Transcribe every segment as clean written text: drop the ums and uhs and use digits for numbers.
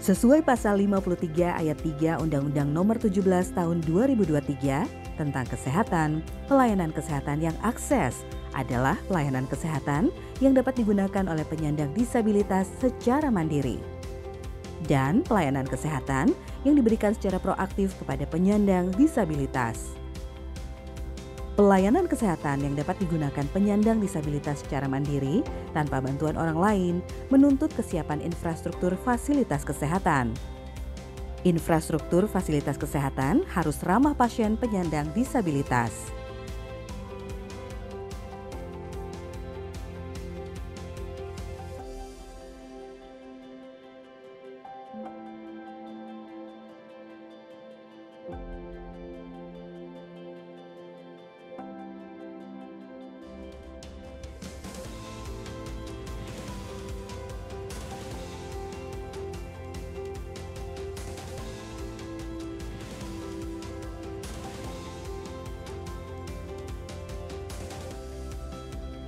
Sesuai pasal 53 ayat 3 Undang-Undang Nomor 17 Tahun 2023 tentang kesehatan, pelayanan kesehatan yang akses adalah pelayanan kesehatan yang dapat digunakan oleh penyandang disabilitas secara mandiri. Dan pelayanan kesehatan yang diberikan secara proaktif kepada penyandang disabilitas. Pelayanan kesehatan yang dapat digunakan penyandang disabilitas secara mandiri tanpa bantuan orang lain menuntut kesiapan infrastruktur fasilitas kesehatan. Infrastruktur fasilitas kesehatan harus ramah pasien penyandang disabilitas.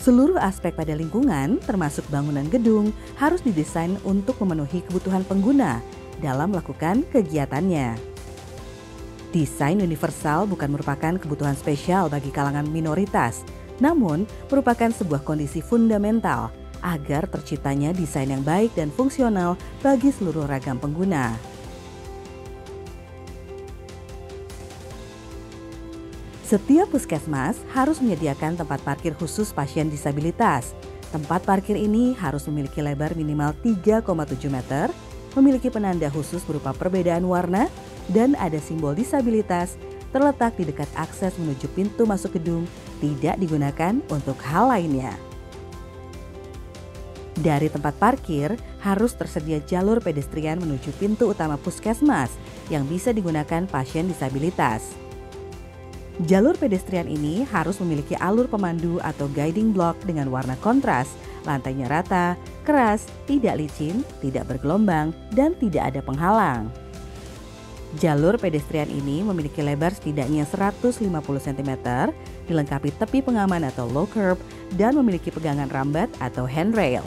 Seluruh aspek pada lingkungan, termasuk bangunan gedung, harus didesain untuk memenuhi kebutuhan pengguna dalam melakukan kegiatannya. Desain universal bukan merupakan kebutuhan spesial bagi kalangan minoritas, namun merupakan sebuah kondisi fundamental agar terciptanya desain yang baik dan fungsional bagi seluruh ragam pengguna. Setiap puskesmas harus menyediakan tempat parkir khusus pasien disabilitas. Tempat parkir ini harus memiliki lebar minimal 3,7 meter, memiliki penanda khusus berupa perbedaan warna, dan ada simbol disabilitas terletak di dekat akses menuju pintu masuk gedung, tidak digunakan untuk hal lainnya. Dari tempat parkir harus tersedia jalur pedestrian menuju pintu utama puskesmas yang bisa digunakan pasien disabilitas. Jalur pedestrian ini harus memiliki alur pemandu atau guiding block dengan warna kontras, lantainya rata, keras, tidak licin, tidak bergelombang, dan tidak ada penghalang. Jalur pedestrian ini memiliki lebar setidaknya 150 cm, dilengkapi tepi pengaman atau low curb, dan memiliki pegangan rambat atau handrail.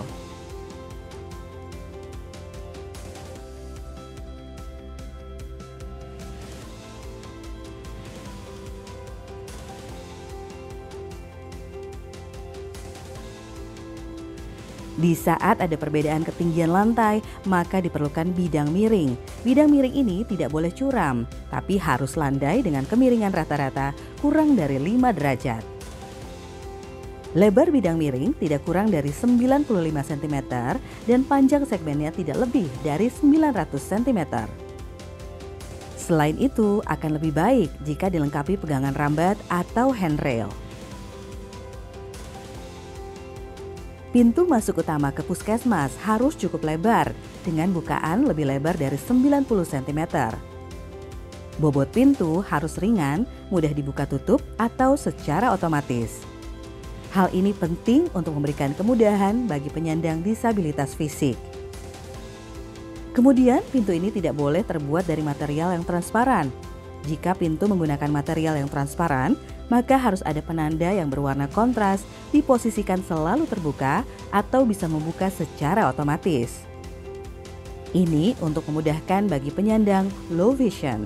Di saat ada perbedaan ketinggian lantai, maka diperlukan bidang miring. Bidang miring ini tidak boleh curam, tapi harus landai dengan kemiringan rata-rata kurang dari 5 derajat. Lebar bidang miring tidak kurang dari 95 cm dan panjang segmennya tidak lebih dari 900 cm. Selain itu, akan lebih baik jika dilengkapi pegangan rambat atau handrail. Pintu masuk utama ke puskesmas harus cukup lebar dengan bukaan lebih lebar dari 90 cm. Bobot pintu harus ringan, mudah dibuka tutup atau secara otomatis. Hal ini penting untuk memberikan kemudahan bagi penyandang disabilitas fisik. Kemudian, pintu ini tidak boleh terbuat dari material yang transparan. Jika pintu menggunakan material yang transparan, maka harus ada penanda yang berwarna kontras diposisikan selalu terbuka atau bisa membuka secara otomatis. Ini untuk memudahkan bagi penyandang low vision.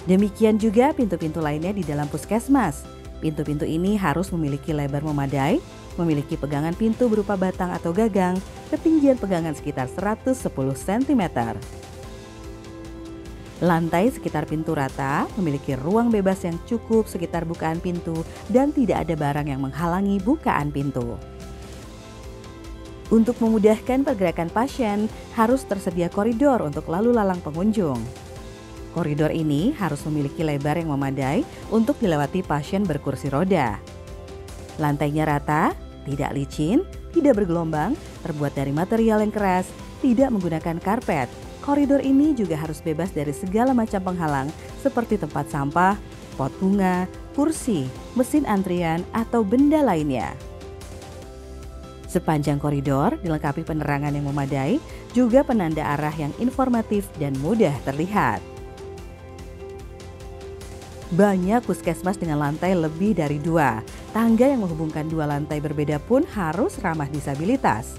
Demikian juga pintu-pintu lainnya di dalam puskesmas. Pintu-pintu ini harus memiliki lebar memadai, memiliki pegangan pintu berupa batang atau gagang, ketinggian pegangan sekitar 110 cm. Lantai sekitar pintu rata, memiliki ruang bebas yang cukup sekitar bukaan pintu dan tidak ada barang yang menghalangi bukaan pintu. Untuk memudahkan pergerakan pasien, harus tersedia koridor untuk lalu lalang pengunjung. Koridor ini harus memiliki lebar yang memadai untuk dilewati pasien berkursi roda. Lantainya rata, tidak licin, tidak bergelombang, terbuat dari material yang keras, tidak menggunakan karpet. Koridor ini juga harus bebas dari segala macam penghalang seperti tempat sampah, pot bunga, kursi, mesin antrian, atau benda lainnya. Sepanjang koridor dilengkapi penerangan yang memadai, juga penanda arah yang informatif dan mudah terlihat. Banyak puskesmas dengan lantai lebih dari 2. Tangga yang menghubungkan 2 lantai berbeda pun harus ramah disabilitas.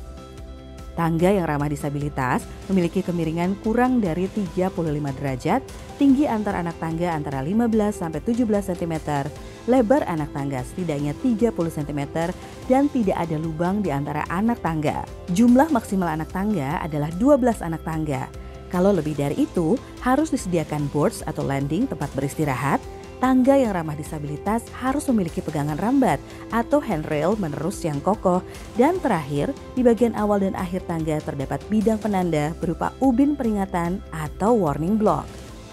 Tangga yang ramah disabilitas memiliki kemiringan kurang dari 35 derajat, tinggi antar anak tangga antara 15 sampai 17 cm, lebar anak tangga setidaknya 30 cm, dan tidak ada lubang di antara anak tangga. Jumlah maksimal anak tangga adalah 12 anak tangga. Kalau lebih dari itu, harus disediakan boards atau landing tempat beristirahat. Tangga yang ramah disabilitas harus memiliki pegangan rambat atau handrail menerus yang kokoh. Dan terakhir, di bagian awal dan akhir tangga terdapat bidang penanda berupa ubin peringatan atau warning block.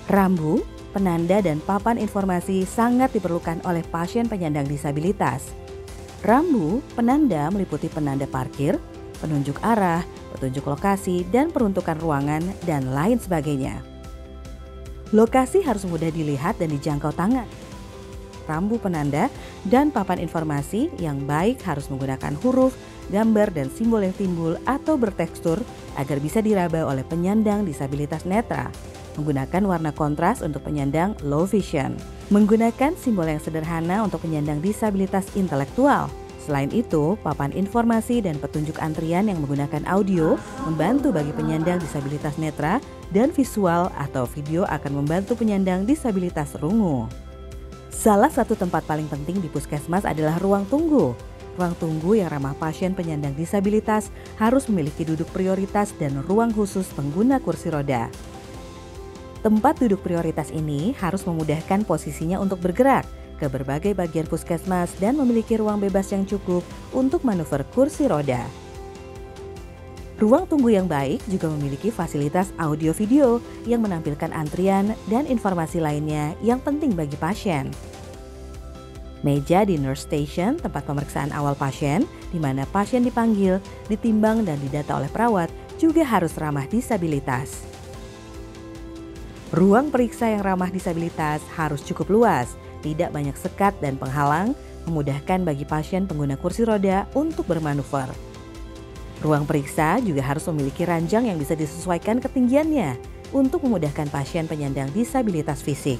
Rambu, penanda, dan papan informasi sangat diperlukan oleh pasien penyandang disabilitas. Rambu, penanda meliputi penanda parkir, penunjuk arah, petunjuk lokasi, dan peruntukan ruangan, dan lain sebagainya. Lokasi harus mudah dilihat dan dijangkau tangan. Rambu penanda dan papan informasi yang baik harus menggunakan huruf, gambar, dan simbol yang timbul atau bertekstur agar bisa diraba oleh penyandang disabilitas netra. Menggunakan warna kontras untuk penyandang low vision. Menggunakan simbol yang sederhana untuk penyandang disabilitas intelektual. Selain itu, papan informasi dan petunjuk antrian yang menggunakan audio membantu bagi penyandang disabilitas netra, dan visual atau video akan membantu penyandang disabilitas rungu. Salah satu tempat paling penting di puskesmas adalah ruang tunggu. Ruang tunggu yang ramah pasien penyandang disabilitas harus memiliki duduk prioritas dan ruang khusus pengguna kursi roda. Tempat duduk prioritas ini harus memudahkan posisinya untuk bergerak ke berbagai bagian puskesmas dan memiliki ruang bebas yang cukup untuk manuver kursi roda. Ruang tunggu yang baik juga memiliki fasilitas audio video yang menampilkan antrian dan informasi lainnya yang penting bagi pasien. Meja di nurse station, tempat pemeriksaan awal pasien, di mana pasien dipanggil, ditimbang, dan didata oleh perawat, juga harus ramah disabilitas. Ruang periksa yang ramah disabilitas harus cukup luas, tidak banyak sekat dan penghalang, memudahkan bagi pasien pengguna kursi roda untuk bermanuver. Ruang periksa juga harus memiliki ranjang yang bisa disesuaikan ketinggiannya untuk memudahkan pasien penyandang disabilitas fisik.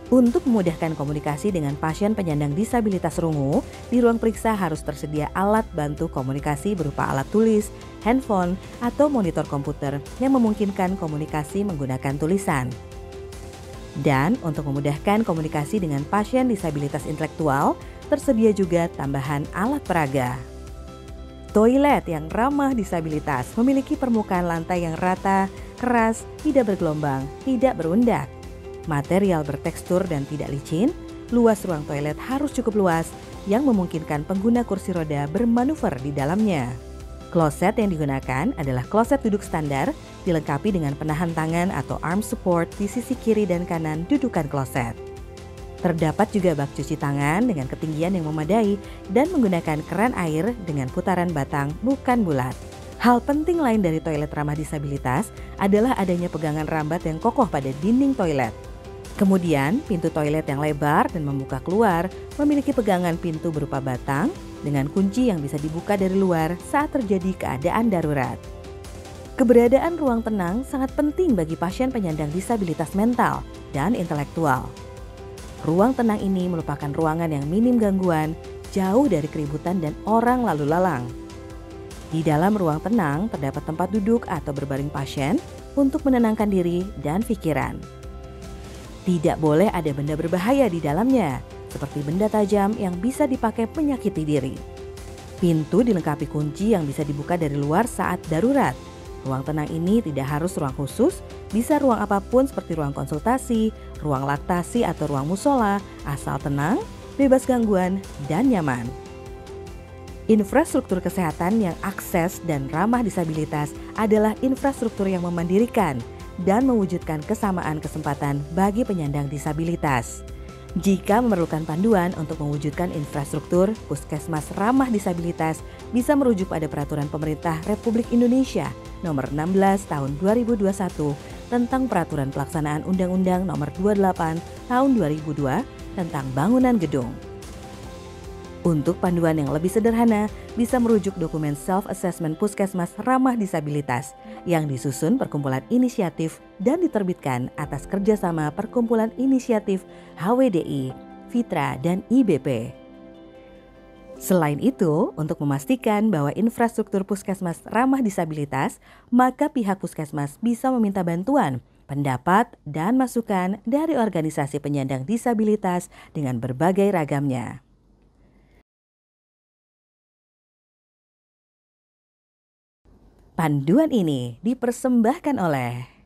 Untuk memudahkan komunikasi dengan pasien penyandang disabilitas rungu, di ruang periksa harus tersedia alat bantu komunikasi berupa alat tulis, handphone, atau monitor komputer yang memungkinkan komunikasi menggunakan tulisan. Dan untuk memudahkan komunikasi dengan pasien disabilitas intelektual, tersedia juga tambahan alat peraga. Toilet yang ramah disabilitas memiliki permukaan lantai yang rata, keras, tidak bergelombang, tidak berundak. Material bertekstur dan tidak licin, luas ruang toilet harus cukup luas yang memungkinkan pengguna kursi roda bermanuver di dalamnya. Kloset yang digunakan adalah kloset duduk standar, dilengkapi dengan penahan tangan atau arm support di sisi kiri dan kanan dudukan kloset. Terdapat juga bak cuci tangan dengan ketinggian yang memadai dan menggunakan keran air dengan putaran batang bukan bulat. Hal penting lain dari toilet ramah disabilitas adalah adanya pegangan rambat yang kokoh pada dinding toilet. Kemudian, pintu toilet yang lebar dan membuka keluar memiliki pegangan pintu berupa batang dengan kunci yang bisa dibuka dari luar saat terjadi keadaan darurat. Keberadaan ruang tenang sangat penting bagi pasien penyandang disabilitas mental dan intelektual. Ruang tenang ini merupakan ruangan yang minim gangguan, jauh dari keributan dan orang lalu lalang. Di dalam ruang tenang terdapat tempat duduk atau berbaring pasien untuk menenangkan diri dan pikiran. Tidak boleh ada benda berbahaya di dalamnya, seperti benda tajam yang bisa dipakai menyakiti diri. Pintu dilengkapi kunci yang bisa dibuka dari luar saat darurat. Ruang tenang ini tidak harus ruang khusus, bisa ruang apapun seperti ruang konsultasi, ruang laktasi atau ruang musola, asal tenang, bebas gangguan, dan nyaman. Infrastruktur kesehatan yang akses dan ramah disabilitas adalah infrastruktur yang memandirikan dan mewujudkan kesamaan kesempatan bagi penyandang disabilitas. Jika memerlukan panduan untuk mewujudkan infrastruktur, puskesmas ramah disabilitas bisa merujuk pada Peraturan Pemerintah Republik Indonesia Nomor 16 Tahun 2021 tentang Peraturan Pelaksanaan Undang-Undang Nomor 28 Tahun 2002 tentang bangunan gedung. Untuk panduan yang lebih sederhana, bisa merujuk dokumen self-assessment puskesmas ramah disabilitas yang disusun Perkumpulan Inisiatif dan diterbitkan atas kerjasama Perkumpulan Inisiatif HWDI, Fitra, dan IBP. Selain itu, untuk memastikan bahwa infrastruktur puskesmas ramah disabilitas, maka pihak puskesmas bisa meminta bantuan, pendapat, dan masukan dari organisasi penyandang disabilitas dengan berbagai ragamnya. Panduan ini dipersembahkan oleh